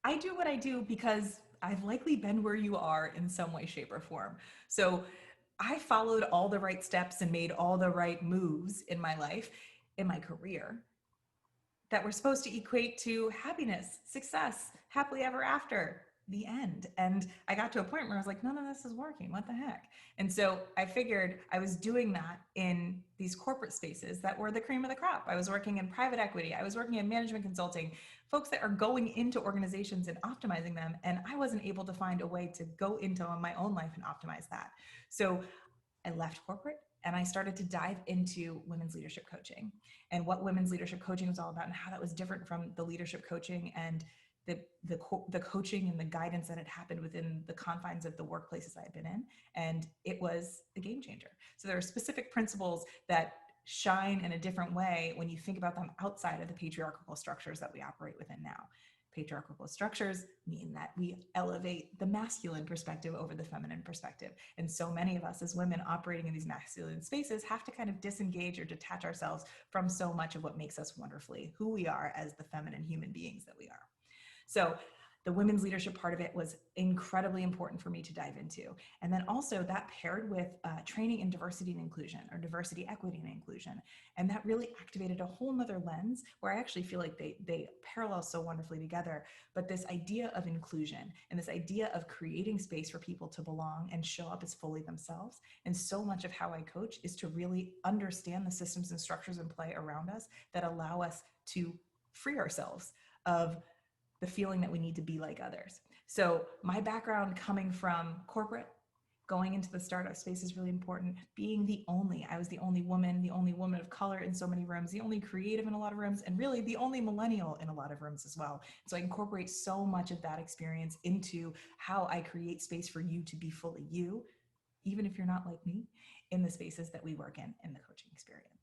I do what I do because I've likely been where you are in some way, shape, or form. So I followed all the right steps and made all the right moves in my life, in my career, that were supposed to equate to happiness, success, happily ever after, the end. And I got to a point where I was like, none of this is working. What the heck? And so I figured I was doing that in these corporate spaces that were the cream of the crop. I was working in private equity, I was working in management consulting, folks that are going into organizations and optimizing them. And I wasn't able to find a way to go into my own life and optimize that. So I left corporate and I started to dive into women's leadership coaching and what women's leadership coaching was all about and how that was different from the leadership coaching and the coaching and the guidance that had happened within the confines of the workplaces I had been in. And it was a game changer. So there are specific principles that shine in a different way when you think about them outside of the patriarchal structures that we operate within now. Patriarchal structures mean that we elevate the masculine perspective over the feminine perspective. And so many of us as women operating in these masculine spaces have to kind of disengage or detach ourselves from so much of what makes us wonderfully who we are as the feminine human beings that we are. So the women's leadership part of it was incredibly important for me to dive into. And then also that paired with training in diversity and inclusion, or diversity, equity, and inclusion. And that really activated a whole nother lens where I actually feel like they parallel so wonderfully together. But this idea of inclusion and this idea of creating space for people to belong and show up as fully themselves. And so much of how I coach is to really understand the systems and structures in play around us that allow us to free ourselves of the feeling that we need to be like others. So my background coming from corporate, going into the startup space is really important. I was the only woman of color in so many rooms, the only creative in a lot of rooms, and really the only millennial in a lot of rooms as well. So I incorporate so much of that experience into how I create space for you to be fully you, even if you're not like me, in the spaces that we work in the coaching experience.